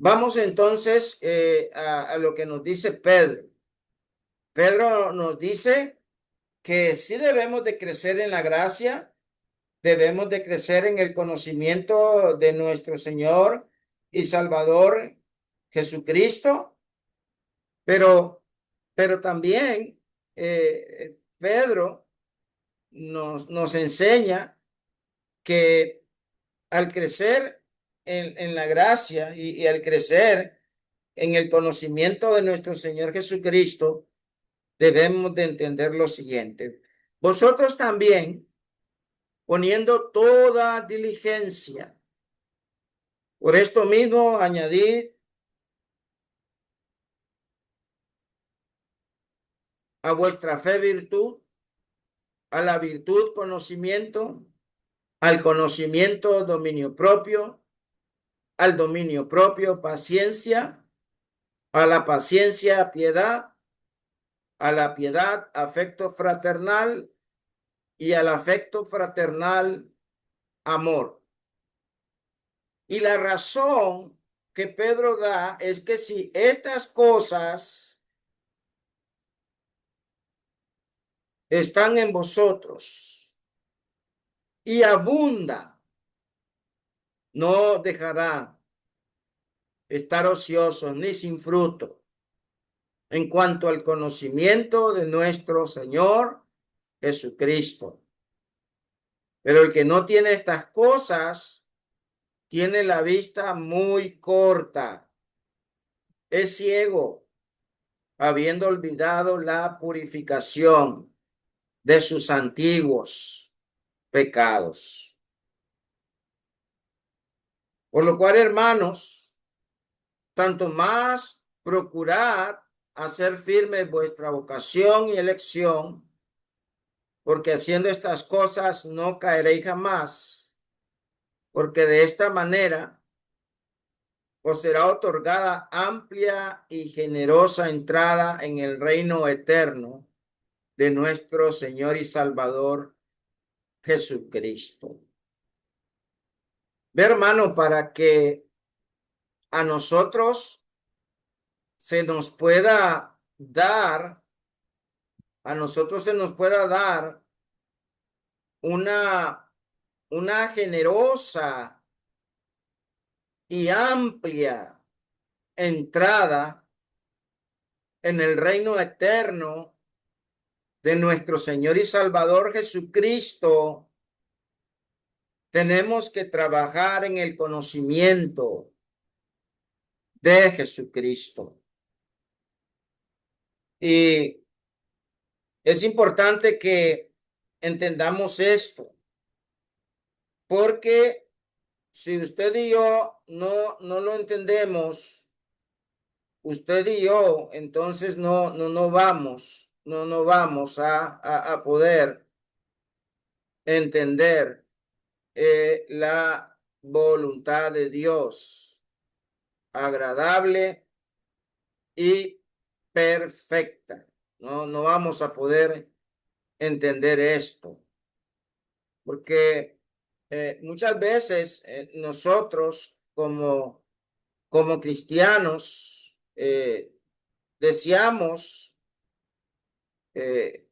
Vamos entonces a lo que nos dice Pedro. Pedro nos dice que sí debemos de crecer en la gracia, debemos de crecer en el conocimiento de nuestro Señor y Salvador Jesucristo, pero, pero también Pedro nos enseña que al crecer en la gracia y al crecer en el conocimiento de nuestro Señor Jesucristo, debemos de entender lo siguiente. Vosotros también, poniendo toda diligencia, por esto mismo añadid a vuestra fe virtud, a la virtud conocimiento, al conocimiento dominio propio, al dominio propio paciencia, a la paciencia piedad, a la piedad afecto fraternal y al afecto fraternal amor. Y la razón que Pedro da es que si estas cosas están en vosotros y abunda, no dejará estar ociosos ni sin fruto en cuanto al conocimiento de nuestro Señor Jesucristo. Pero el que no tiene estas cosas tiene la vista muy corta, es ciego, habiendo olvidado la purificación de sus antiguos pecados. Por lo cual, hermanos, tanto más procurad hacer firme vuestra vocación y elección, porque haciendo estas cosas no caeréis jamás, porque de esta manera os será otorgada amplia y generosa entrada en el reino eterno de nuestro Señor y Salvador Jesucristo. Ve, hermano, para que a nosotros se nos pueda dar, a nosotros se nos pueda dar una, una generosa y amplia entrada en el reino eterno de nuestro Señor y Salvador Jesucristo. Tenemos que trabajar en el conocimiento de Jesucristo. Y es importante que entendamos esto, porque si usted y yo no lo entendemos, usted y yo, entonces no vamos a poder entender la voluntad de Dios, agradable y perfecta. No vamos a poder entender esto, porque muchas veces nosotros como cristianos deseamos eh,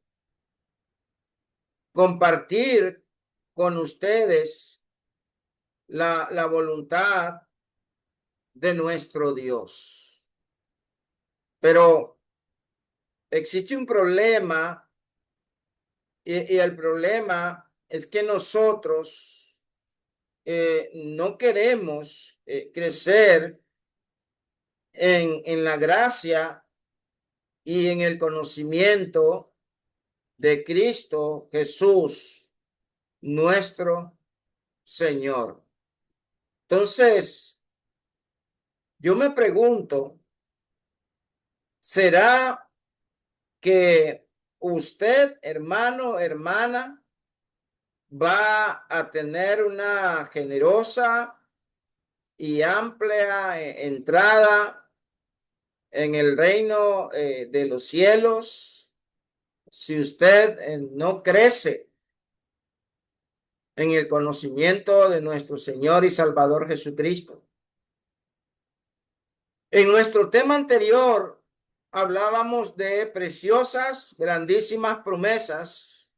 compartir con ustedes la voluntad de nuestro Dios. Pero existe un problema y el problema es que nosotros no queremos crecer en la gracia y en el conocimiento de Cristo Jesús, nuestro Señor. Entonces, yo me pregunto, ¿será que usted, hermano, hermana, va a tener una generosa y amplia entrada en el reino de los cielos si usted no crece en el conocimiento de nuestro Señor y Salvador Jesucristo? En nuestro tema anterior hablábamos de preciosas, grandísimas promesas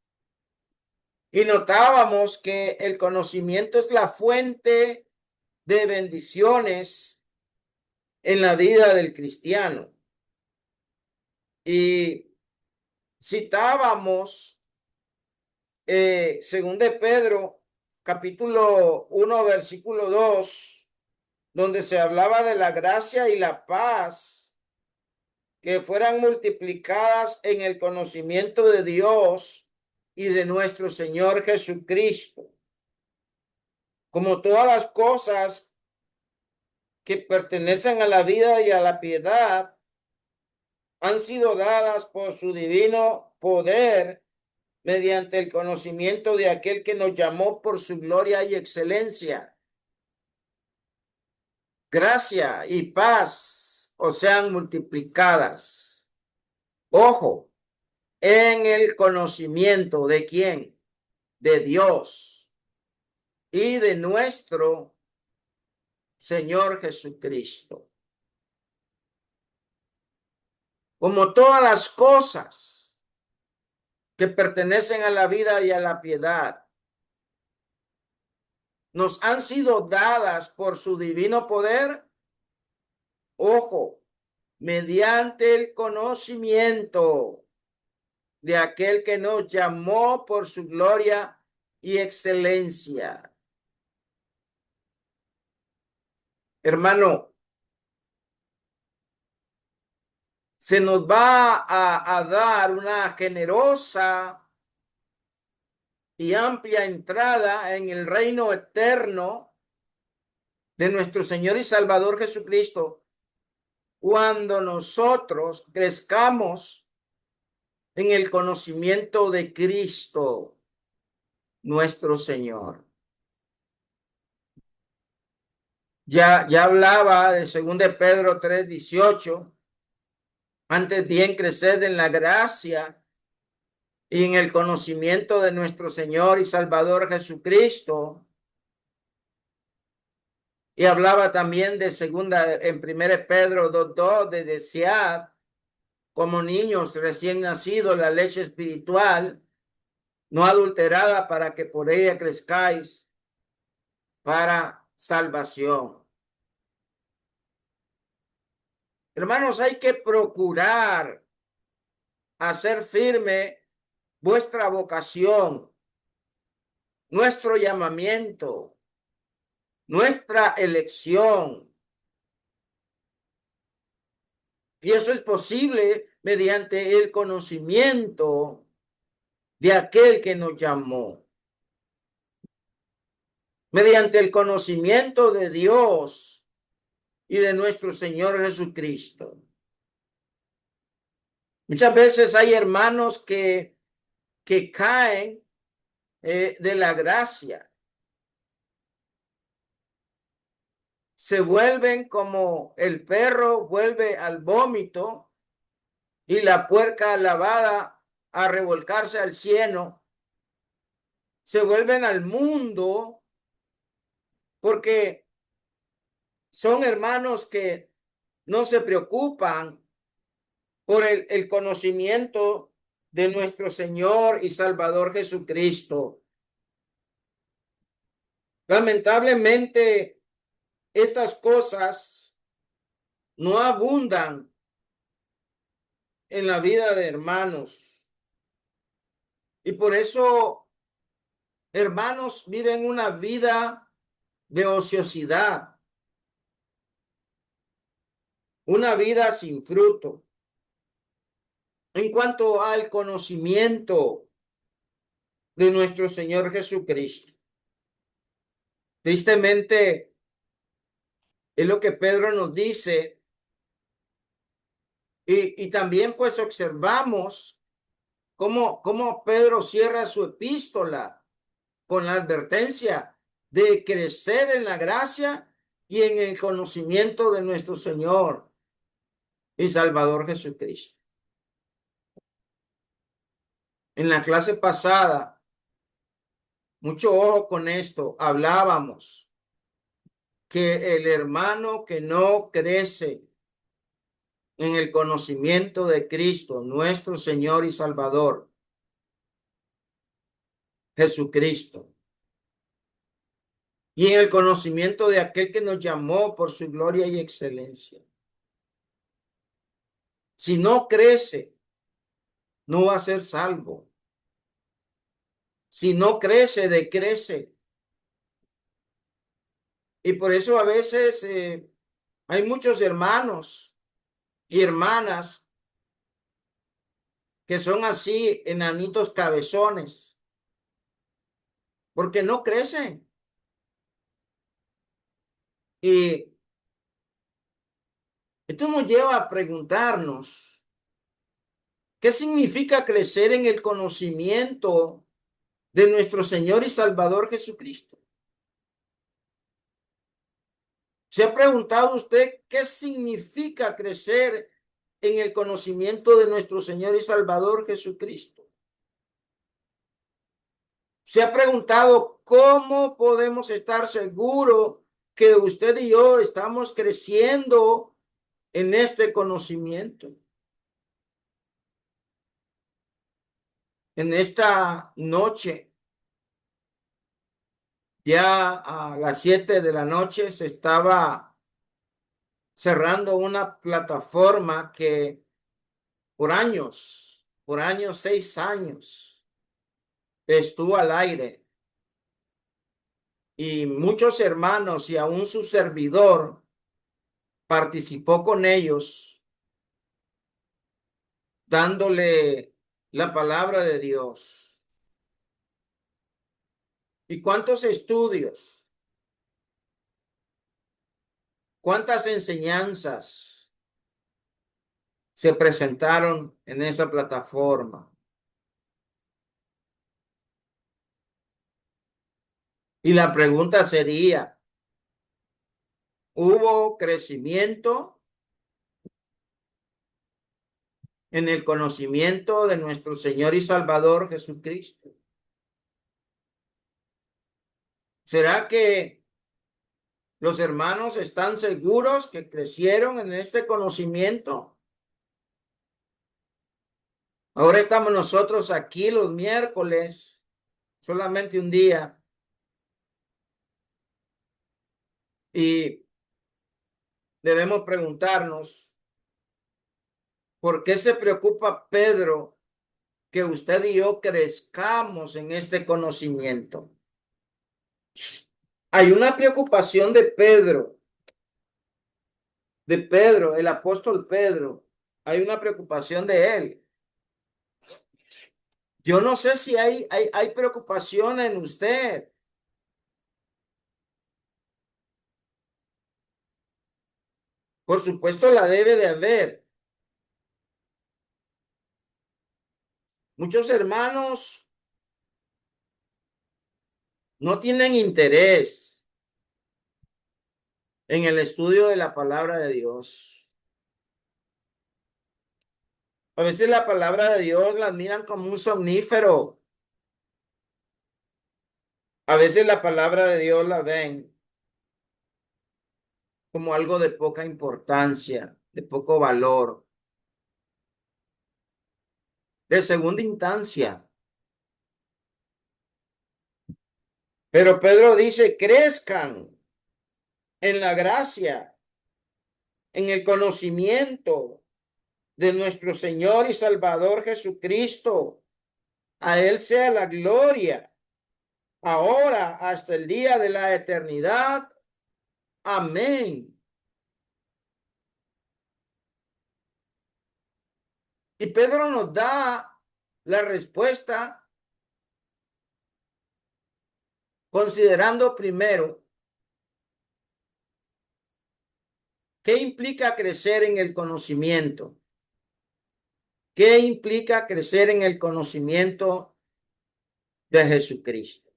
y notábamos que el conocimiento es la fuente de bendiciones en la vida del cristiano. Y citábamos según de Pedro, capítulo 1, versículo 2, donde se hablaba de la gracia y la paz que fueran multiplicadas en el conocimiento de Dios y de nuestro Señor Jesucristo. Como todas las cosas que pertenecen a la vida y a la piedad, han sido dadas por su divino poder mediante el conocimiento de aquel que nos llamó por su gloria y excelencia. Gracia y paz os sean multiplicadas. Ojo, en el conocimiento de quién, de Dios y de nuestro Señor Jesucristo. Como todas las cosas que pertenecen a la vida y a la piedad, nos han sido dadas por su divino poder, ojo, mediante el conocimiento de aquel que nos llamó por su gloria y excelencia. Hermano, se nos va a dar una generosa y amplia entrada en el reino eterno de nuestro Señor y Salvador Jesucristo cuando nosotros crezcamos en el conocimiento de Cristo, nuestro Señor. Ya hablaba de 2 de Pedro 3:18. Antes bien, creced en la gracia y en el conocimiento de nuestro Señor y Salvador Jesucristo. Y hablaba también de en 1 Pedro 2:2 de desear como niños recién nacidos la leche espiritual, no adulterada, para que por ella crezcáis para salvación. Hermanos, hay que procurar hacer firme vuestra vocación, nuestro llamamiento, nuestra elección. Y eso es posible mediante el conocimiento de aquel que nos llamó, mediante el conocimiento de Dios y de nuestro Señor Jesucristo. Muchas veces hay hermanos que caen de la gracia. Se vuelven como el perro vuelve al vómito y la puerca lavada a revolcarse al cieno. Se vuelven al mundo porque son hermanos que no se preocupan por el conocimiento de nuestro Señor y Salvador Jesucristo. Lamentablemente, estas cosas no abundan en la vida de hermanos. Y por eso, hermanos viven una vida de ociosidad, una vida sin fruto. En cuanto al conocimiento de nuestro Señor Jesucristo, tristemente, es lo que Pedro nos dice. Y también pues observamos cómo Pedro cierra su epístola con la advertencia de crecer en la gracia y en el conocimiento de nuestro Señor y Salvador Jesucristo. En la clase pasada, mucho ojo con esto, hablábamos que el hermano que no crece en el conocimiento de Cristo, nuestro Señor y Salvador, Jesucristo, y en el conocimiento de aquel que nos llamó por su gloria y excelencia. Si no crece, no va a ser salvo. Si no crece, decrece. Y por eso a veces hay muchos hermanos y hermanas que son así, enanitos cabezones, porque no crecen. Y esto nos lleva a preguntarnos, ¿qué significa crecer en el conocimiento de nuestro Señor y Salvador Jesucristo? ¿Se ha preguntado usted qué significa crecer en el conocimiento de nuestro Señor y Salvador Jesucristo? ¿Se ha preguntado cómo podemos estar seguros que usted y yo estamos creciendo en este conocimiento? En esta noche, ya a las 7 de la noche, se estaba cerrando una plataforma que por años, 6 años, estuvo al aire y muchos hermanos y aún su servidor participó con ellos dándole la palabra de Dios. ¿Y cuántos estudios? ¿Cuántas enseñanzas se presentaron en esa plataforma? Y la pregunta sería, ¿hubo crecimiento en el conocimiento de nuestro Señor y Salvador Jesucristo? ¿Será que los hermanos están seguros que crecieron en este conocimiento? Ahora estamos nosotros aquí los miércoles, solamente un día, y debemos preguntarnos, ¿por qué se preocupa Pedro que usted y yo crezcamos en este conocimiento? Hay una preocupación de Pedro, el apóstol Pedro. Hay una preocupación de él. Yo no sé si hay preocupación en usted. Por supuesto, la debe de haber. Muchos hermanos no tienen interés en el estudio de la palabra de Dios. A veces la palabra de Dios la miran como un somnífero. A veces la palabra de Dios la ven como algo de poca importancia, de poco valor, de segunda instancia. Pero Pedro dice, crezcan en la gracia, en el conocimiento de nuestro Señor y Salvador Jesucristo. A Él sea la gloria, ahora hasta el día de la eternidad. Amén. Y Pedro nos da la respuesta considerando primero qué implica crecer en el conocimiento. ¿Qué implica crecer en el conocimiento de Jesucristo?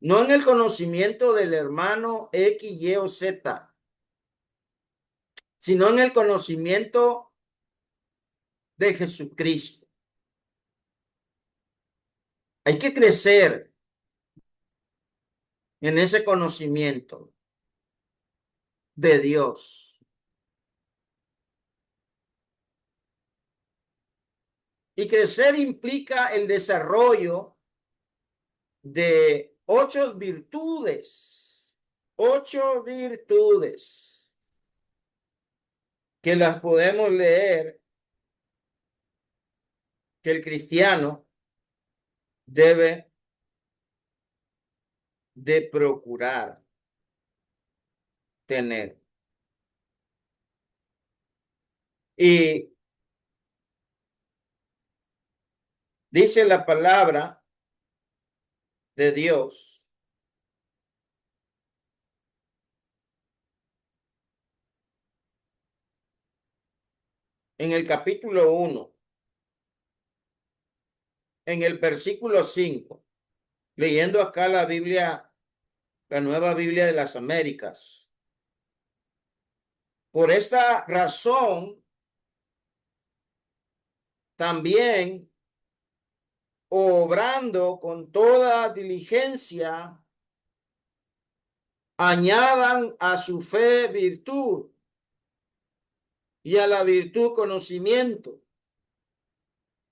No en el conocimiento del hermano X, Y o Z, sino en el conocimiento de Jesucristo. Hay que crecer en ese conocimiento de Dios. Y crecer implica el desarrollo de 8 virtudes, 8 virtudes que las podemos leer, que el cristiano debe de procurar tener. Y dice la palabra de Dios en el capítulo 1, en el versículo 5, leyendo acá la Biblia, la Nueva Biblia de las Américas. Por esta razón, también obrando con toda diligencia, añadan a su fe virtud y a la virtud conocimiento,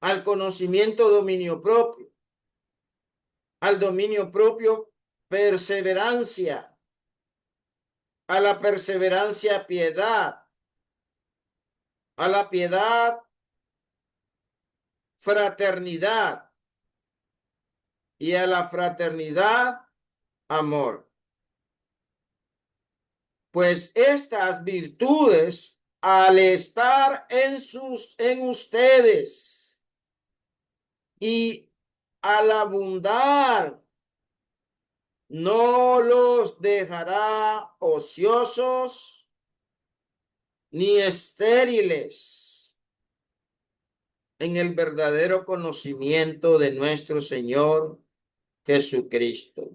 al conocimiento dominio propio, al dominio propio perseverancia, a la perseverancia piedad, a la piedad fraternidad y a la fraternidad amor. Pues estas virtudes, al estar en ustedes y al abundar, no los dejará ociosos ni estériles en el verdadero conocimiento de nuestro Señor Jesucristo.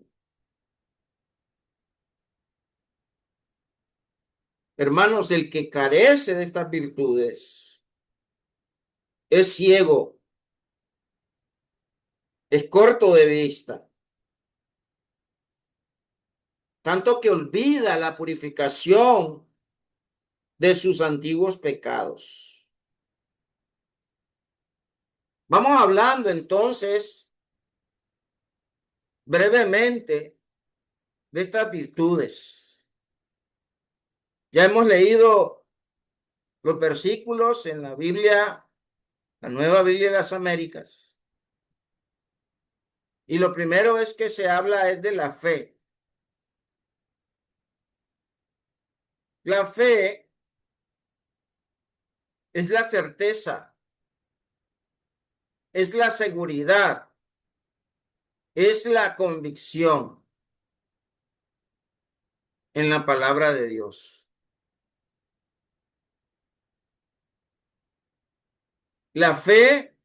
Hermanos, el que carece de estas virtudes es ciego, es corto de vista, tanto que olvida la purificación de sus antiguos pecados. Vamos hablando entonces brevemente de estas virtudes. Ya hemos leído los versículos en la Biblia, la Nueva Biblia de las Américas. Y lo primero es que se habla es de la fe. La fe es la certeza, es la seguridad, es la convicción en la palabra de Dios. La fe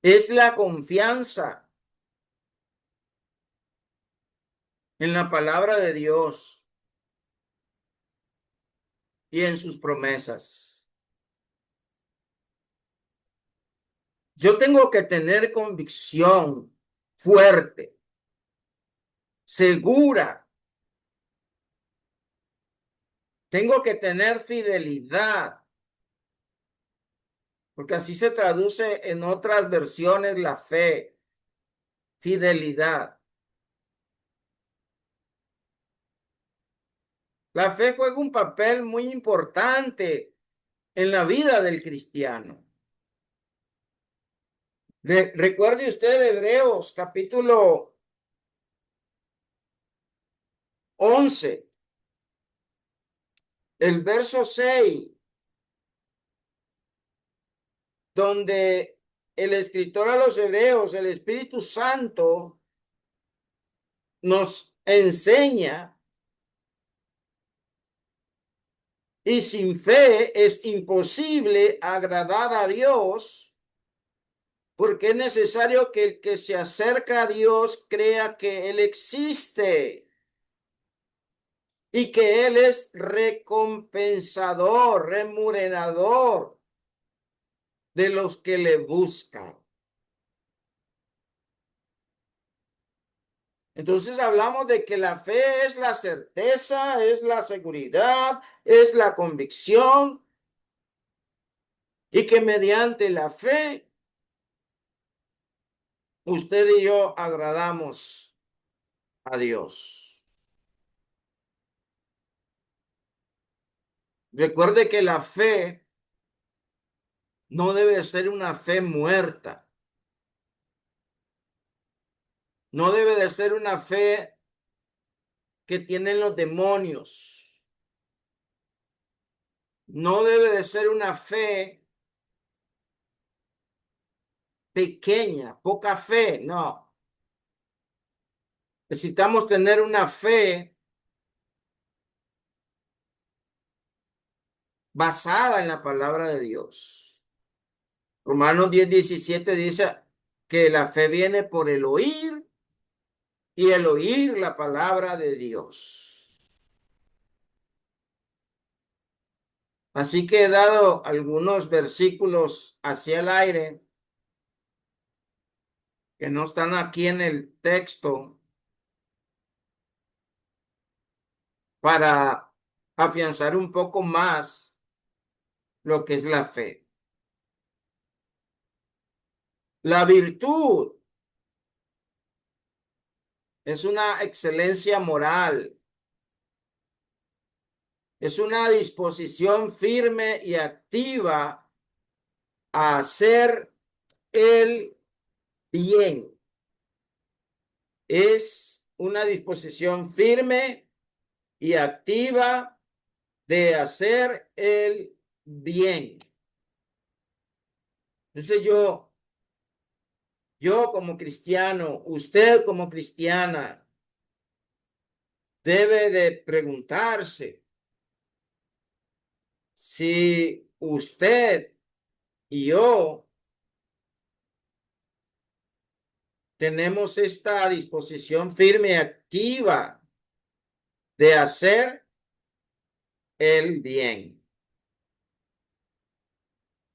es la confianza en la palabra de Dios y en sus promesas. Yo tengo que tener convicción fuerte, segura. Tengo que tener fidelidad, porque así se traduce en otras versiones la fe, fidelidad. La fe juega un papel muy importante en la vida del cristiano. Recuerde usted Hebreos capítulo 11, el verso 6, donde el escritor a los Hebreos, el Espíritu Santo, nos enseña: y sin fe es imposible agradar a Dios, porque es necesario que el que se acerca a Dios crea que Él existe y que Él es recompensador, remunerador de los que le buscan. Entonces hablamos de que la fe es la certeza, es la seguridad, es la convicción y que mediante la fe usted y yo agradamos a Dios. Recuerde que la fe no debe ser una fe muerta, no debe de ser una fe que tienen los demonios, no debe de ser una fe pequeña, poca fe, no. Necesitamos tener una fe basada en la palabra de Dios. Romanos 10:17 dice que la fe viene por el oír y el oír la palabra de Dios. Así que he dado algunos versículos hacia el aire que no están aquí en el texto para afianzar un poco más lo que es la fe. La virtud es una excelencia moral, es una disposición firme y activa a hacer el bien. Es una disposición firme y activa de hacer el bien. Entonces yo como cristiano, usted como cristiana, debe de preguntarse si usted y yo tenemos esta disposición firme y activa de hacer el bien,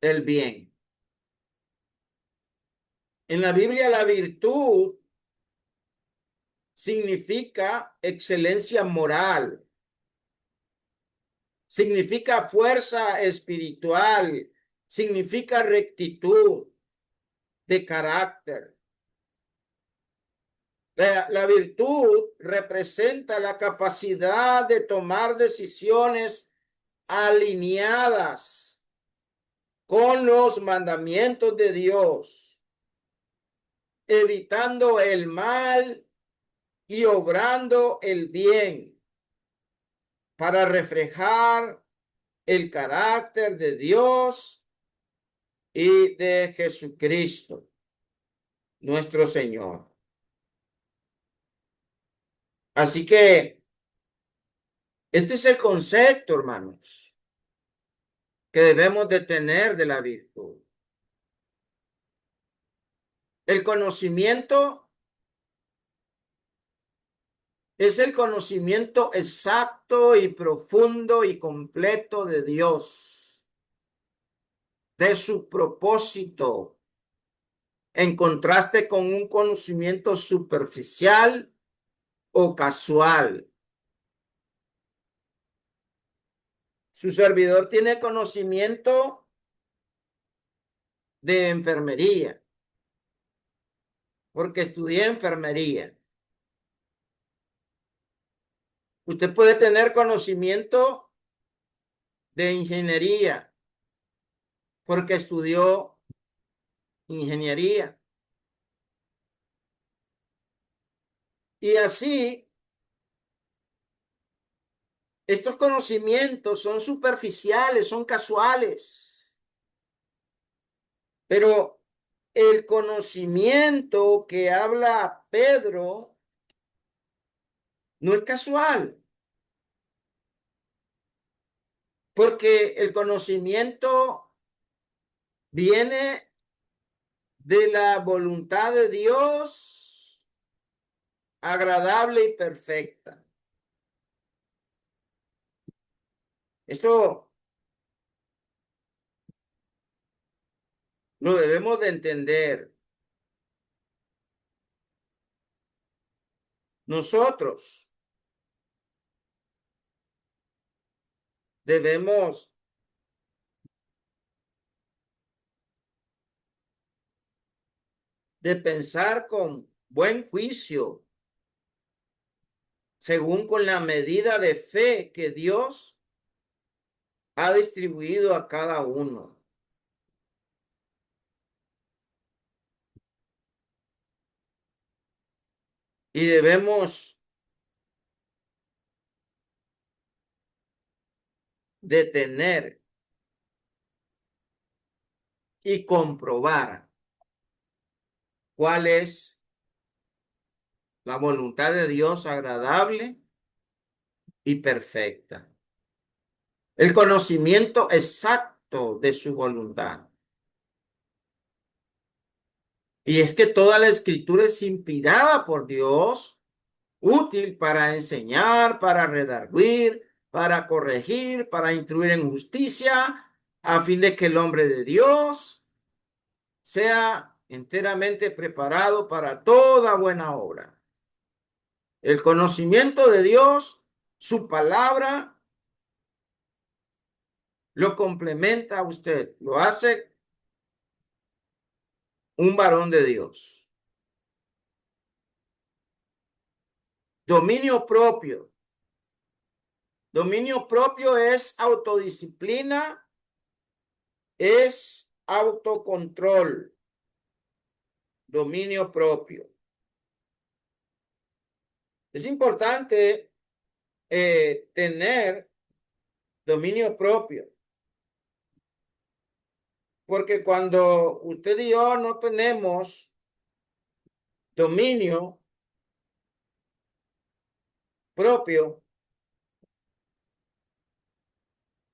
el bien. En la Biblia la virtud significa excelencia moral, significa fuerza espiritual, significa rectitud de carácter. La virtud representa la capacidad de tomar decisiones alineadas con los mandamientos de Dios, evitando el mal y obrando el bien para reflejar el carácter de Dios y de Jesucristo, nuestro Señor. Así que este es el concepto, hermanos, que debemos de tener de la virtud. El conocimiento es el conocimiento exacto y profundo y completo de Dios, de su propósito, en contraste con un conocimiento superficial o casual. Su servidor tiene conocimiento de enfermería, porque estudié enfermería. Usted puede tener conocimiento de ingeniería, porque estudió ingeniería. Y así, estos conocimientos son superficiales, son casuales, pero el conocimiento que habla Pedro no es casual, porque el conocimiento viene de la voluntad de Dios, agradable y perfecta. Esto lo debemos de entender. Nosotros debemos de pensar con buen juicio, según con la medida de fe que Dios ha distribuido a cada uno. Y debemos detener y comprobar cuál es la voluntad de Dios agradable y perfecta. El conocimiento exacto de su voluntad. Y es que toda la escritura es inspirada por Dios, útil para enseñar, para redarguir, para corregir, para instruir en justicia, a fin de que el hombre de Dios sea enteramente preparado para toda buena obra. El conocimiento de Dios, su palabra, lo complementa a usted, lo hace un varón de Dios. Dominio propio. Dominio propio es autodisciplina, es autocontrol. Dominio propio. Es importante tener dominio propio, porque cuando usted y yo no tenemos dominio propio,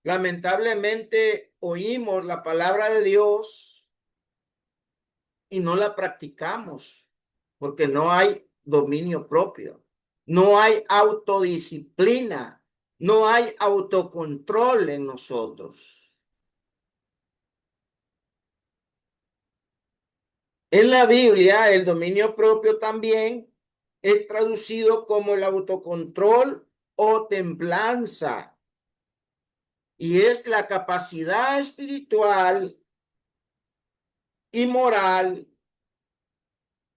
lamentablemente oímos la palabra de Dios y no la practicamos, porque no hay dominio propio, no hay autodisciplina, no hay autocontrol en nosotros. En la Biblia, el dominio propio también es traducido como el autocontrol o templanza, y es la capacidad espiritual y moral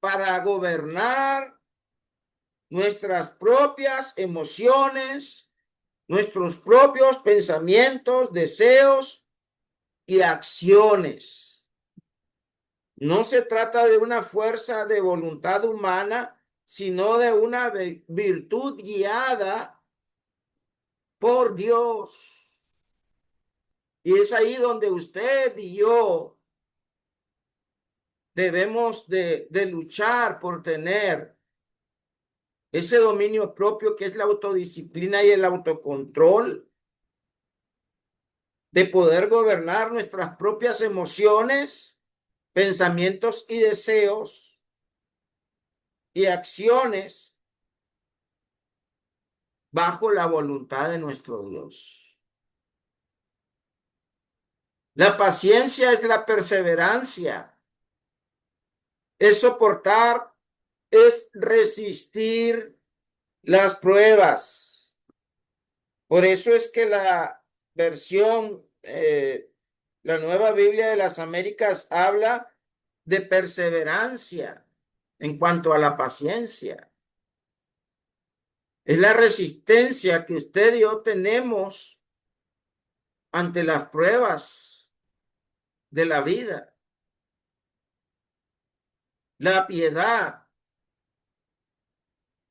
para gobernar nuestras propias emociones, nuestros propios pensamientos, deseos y acciones. No se trata de una fuerza de voluntad humana, sino de una virtud guiada por Dios. Y es ahí donde usted y yo debemos de luchar por tener ese dominio propio que es la autodisciplina y el autocontrol, de poder gobernar nuestras propias emociones, pensamientos y deseos y acciones bajo la voluntad de nuestro Dios. La paciencia es la perseverancia, es soportar, es resistir las pruebas. Por eso es que la versión, la Nueva Biblia de las Américas habla de perseverancia en cuanto a la paciencia. Es la resistencia que usted y yo tenemos ante las pruebas de la vida. La piedad.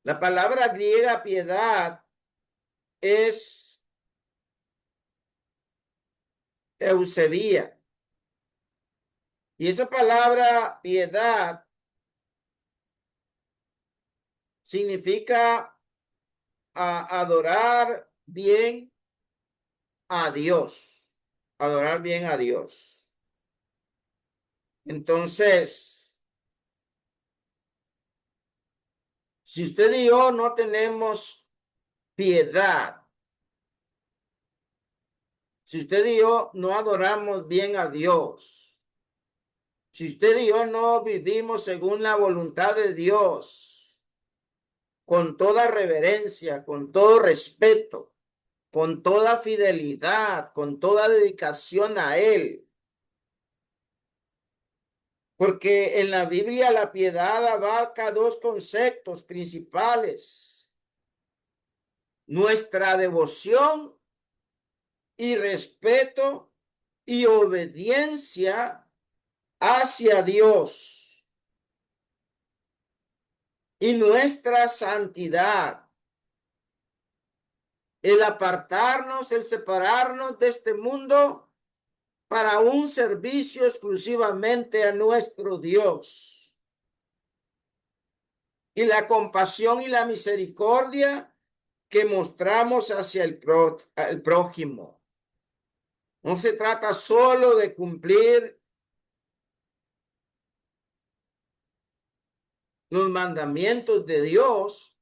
La palabra griega piedad es eusebia. Y esa palabra piedad significa adorar bien a Dios. Adorar bien a Dios. Entonces, si usted y yo no tenemos piedad, si usted y yo no adoramos bien a Dios, si usted y yo no vivimos según la voluntad de Dios, con toda reverencia, con todo respeto, con toda fidelidad, con toda dedicación a Él, Porque en la Biblia la piedad abarca dos conceptos principales: nuestra devoción y respeto y obediencia hacia Dios, y nuestra santidad, el apartarnos, el separarnos de este mundo para un servicio exclusivamente a nuestro Dios. Y la compasión y la misericordia que mostramos hacia el prójimo. No se trata solo de cumplir los mandamientos de Dios,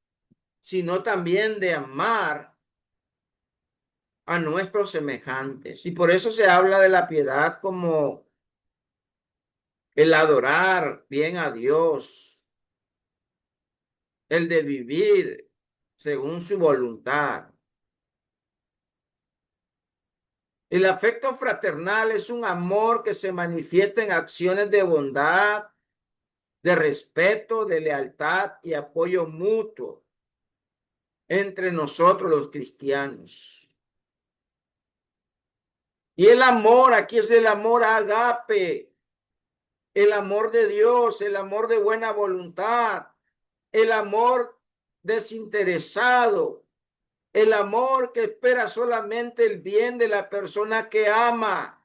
sino también de amar a nuestros semejantes. Y por eso se habla de la piedad como el adorar bien a Dios, el de vivir según su voluntad. El afecto fraternal es un amor que se manifiesta en acciones de bondad, de respeto, de lealtad y apoyo mutuo entre nosotros los cristianos. Y el amor, aquí es el amor agape, el amor de Dios, el amor de buena voluntad, el amor desinteresado, el amor que espera solamente el bien de la persona que ama,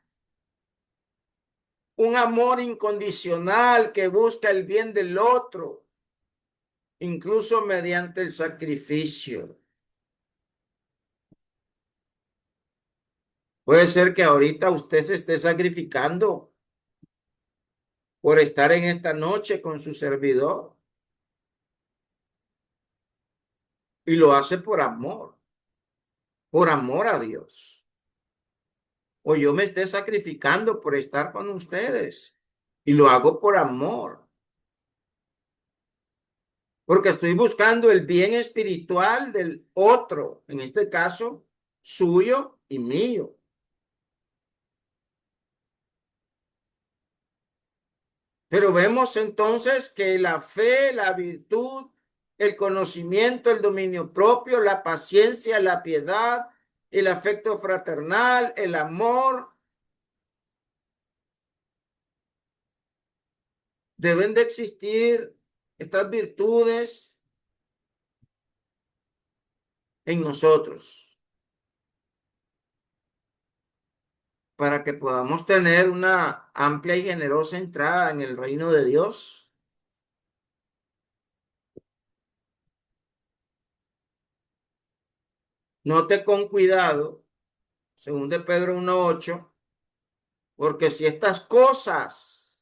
un amor incondicional que busca el bien del otro, incluso mediante el sacrificio. Puede ser que ahorita usted se esté sacrificando por estar en esta noche con su servidor, y lo hace por amor a Dios. O yo me esté sacrificando por estar con ustedes y lo hago por amor, porque estoy buscando el bien espiritual del otro, en este caso suyo y mío. Pero vemos entonces que la fe, la virtud, el conocimiento, el dominio propio, la paciencia, la piedad, el afecto fraternal, el amor, deben de existir estas virtudes en nosotros para que podamos tener una amplia y generosa entrada en el reino de Dios. Note con cuidado, según de Pedro 1:8, porque si estas cosas,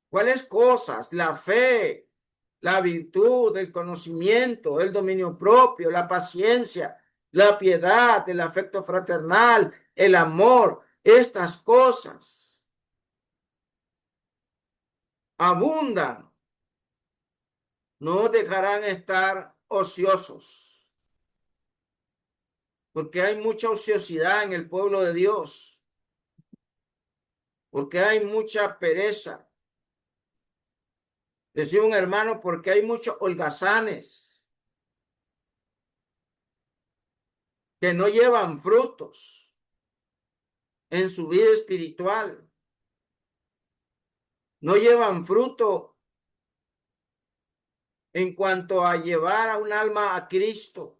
¿cuáles cosas? La fe, la virtud, el conocimiento, el dominio propio, la paciencia, la piedad, el afecto fraternal, el amor, estas cosas abundan, no dejarán estar ociosos, porque hay mucha ociosidad en el pueblo de Dios, porque hay mucha pereza. Decía un hermano, porque hay muchos holgazanes que no llevan frutos en su vida espiritual, no llevan fruto en cuanto a llevar a un alma a Cristo,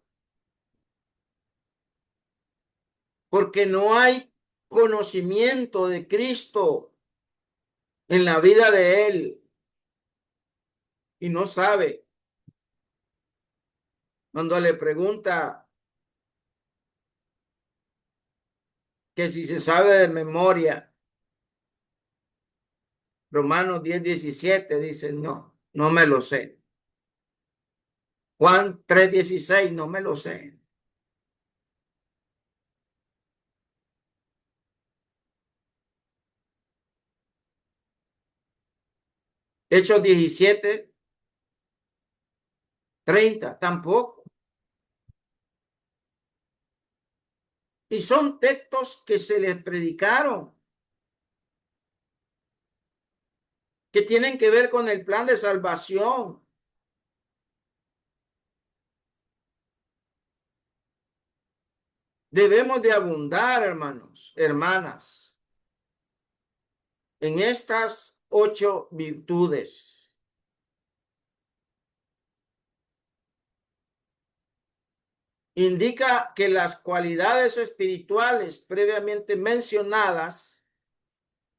porque no hay conocimiento de Cristo en la vida de él, y no sabe. Cuando le pregunta que si se sabe de memoria Romanos 10:17, dice, no, no me lo sé. Juan 3:16, no me lo sé. Hechos 17:30, tampoco. Y son textos que se les predicaron que tienen que ver con el plan de salvación. Debemos de abundar, hermanos, hermanas, en estas 8 virtudes. Indica que las cualidades espirituales previamente mencionadas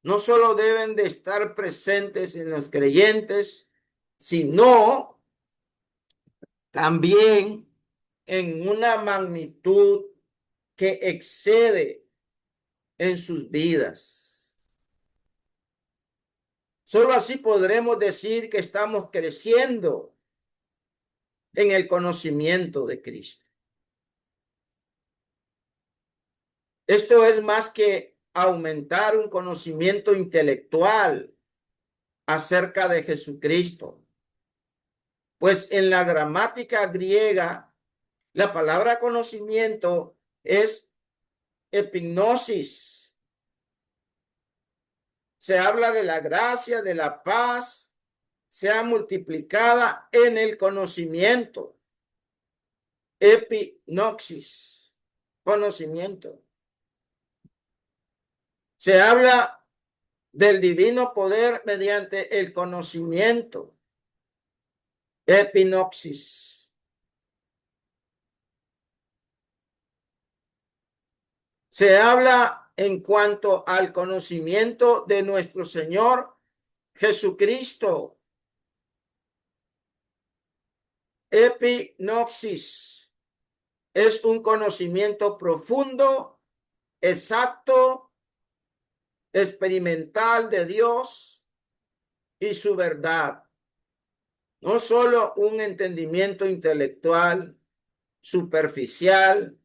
no solo deben de estar presentes en los creyentes, sino también en una magnitud que excede en sus vidas. Solo así podremos decir que estamos creciendo en el conocimiento de Cristo. Esto es más que aumentar un conocimiento intelectual acerca de Jesucristo, pues en la gramática griega la palabra conocimiento es epignosis. Se habla de la gracia, de la paz, sea multiplicada en el conocimiento. Epinoxis, conocimiento. Se habla del divino poder mediante el conocimiento. Epinoxis. Se habla en cuanto al conocimiento de nuestro Señor Jesucristo. Epinoxis es un conocimiento profundo, exacto, experimental de Dios y su verdad. No solo un entendimiento intelectual superficial,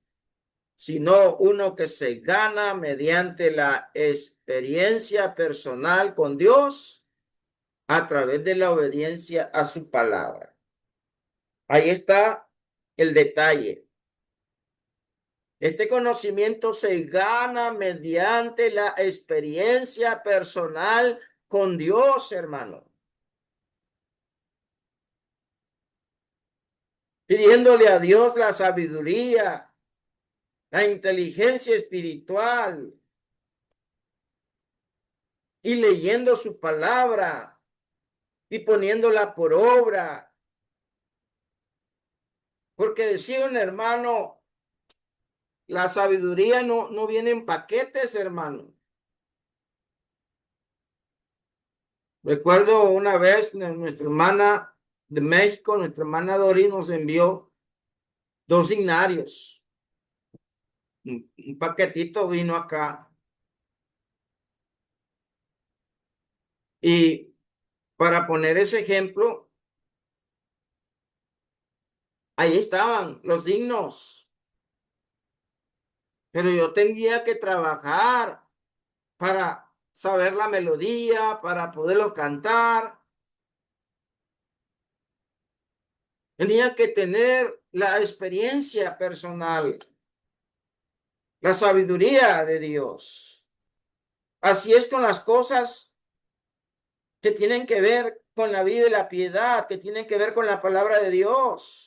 sino uno que se gana mediante la experiencia personal con Dios a través de la obediencia a su palabra. Ahí está el detalle. Este conocimiento se gana mediante la experiencia personal con Dios, hermano. Pidiéndole a Dios la sabiduría, la inteligencia espiritual y leyendo su palabra y poniéndola por obra. Porque decía un hermano, la sabiduría no viene en paquetes, hermano. Recuerdo una vez nuestra hermana de México, nuestra hermana Dori nos envió 2 dignarios. Un paquetito vino acá. Y para poner ese ejemplo, ahí estaban los signos. Pero yo tenía que trabajar para saber la melodía, para poderlo cantar. Tenía que tener la experiencia personal, la sabiduría de Dios. Así es con las cosas que tienen que ver con la vida y la piedad, que tienen que ver con la palabra de Dios.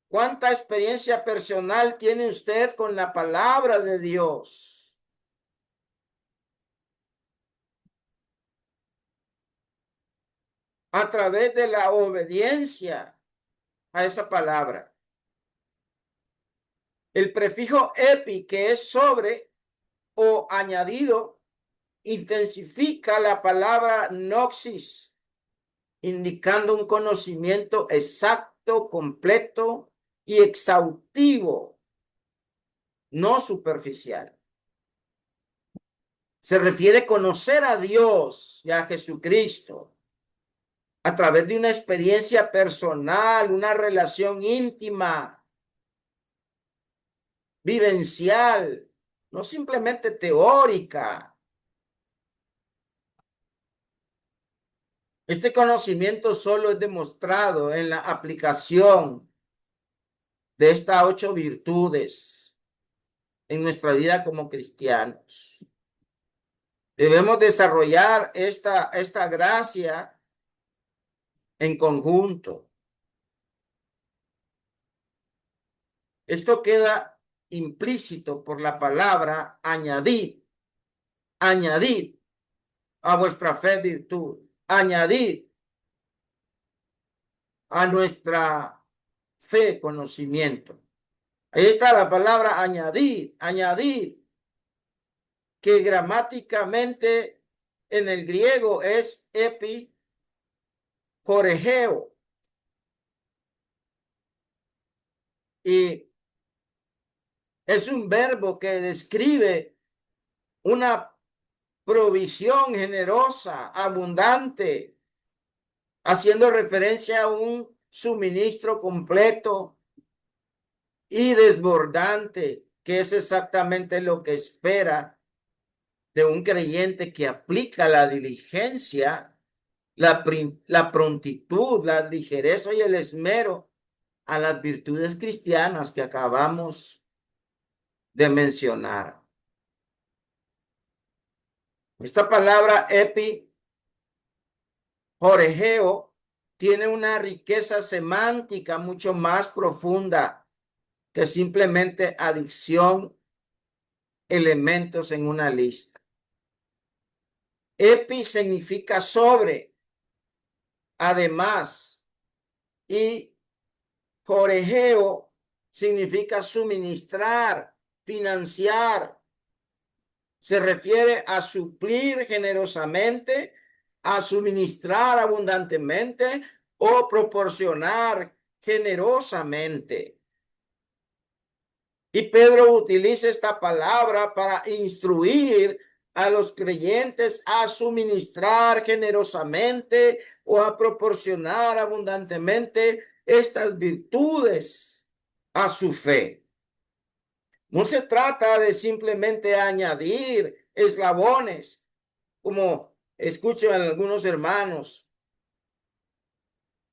¿Cuánta experiencia personal tiene usted con la palabra de Dios? A través de la obediencia a esa palabra. El prefijo epi, que es sobre o añadido, intensifica la palabra noxis, indicando un conocimiento exacto, completo y exhaustivo, no superficial. Se refiere a conocer a Dios y a Jesucristo a través de una experiencia personal, una relación íntima, vivencial, no simplemente teórica. Este conocimiento solo es demostrado en la aplicación de estas 8 virtudes en nuestra vida como cristianos. Debemos desarrollar esta gracia en conjunto. Esto queda implícito por la palabra añadid, añadid a vuestra fe virtud, añadid a nuestra fe conocimiento. Ahí está la palabra añadir, añadir, que gramáticamente en el griego es epicorregeo. Y es un verbo que describe una provisión generosa, abundante, haciendo referencia a un suministro completo y desbordante, que es exactamente lo que espera de un creyente que aplica la diligencia, la prontitud, la ligereza y el esmero a las virtudes cristianas que acabamos de mencionar. Esta palabra epicorregeo tiene una riqueza semántica mucho más profunda que simplemente adición elementos en una lista. Epi significa sobre, además, y corregeo significa suministrar, financiar. Se refiere a suplir generosamente, a suministrar abundantemente o proporcionar generosamente. Y Pedro utiliza esta palabra para instruir a los creyentes a suministrar generosamente o a proporcionar abundantemente estas virtudes a su fe. No se trata de simplemente añadir eslabones, como escucho en algunos hermanos,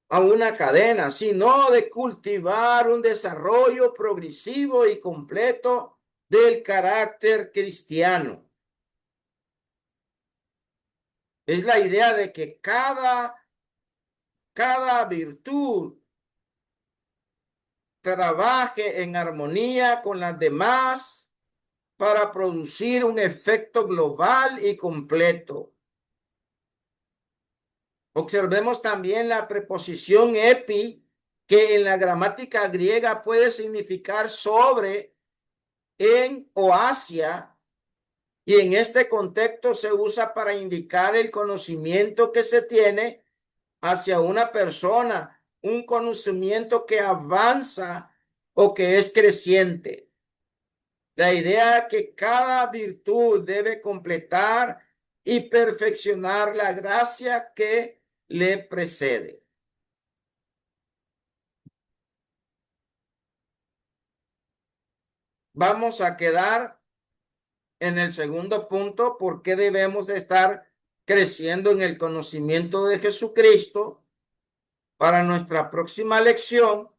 a una cadena, sino de cultivar un desarrollo progresivo y completo del carácter cristiano. Es la idea de que cada virtud trabaje en armonía con las demás para producir un efecto global y completo. Observemos también la preposición epi, que en la gramática griega puede significar sobre, en o hacia, y en este contexto se usa para indicar el conocimiento que se tiene hacia una persona, un conocimiento que avanza o que es creciente. La idea que cada virtud debe completar y perfeccionar la gracia que le precede. Vamos a quedar en el segundo punto, ¿por qué debemos estar creciendo en el conocimiento de Jesucristo? Para nuestra próxima lección,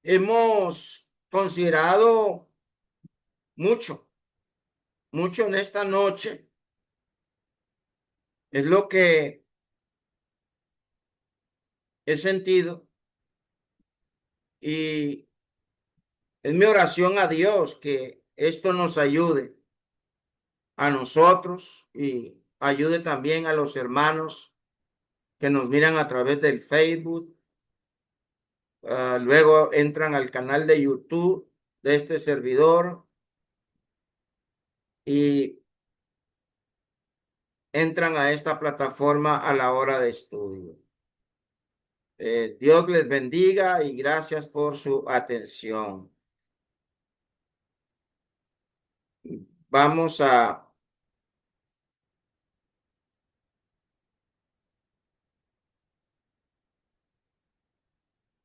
hemos considerado mucho, mucho en esta noche. Es lo que he sentido y es mi oración a Dios que esto nos ayude a nosotros y ayude también a los hermanos que nos miran a través del Facebook. Luego entran al canal de YouTube de este servidor y entran a esta plataforma a la hora de estudio. Dios les bendiga y gracias por su atención. Vamos a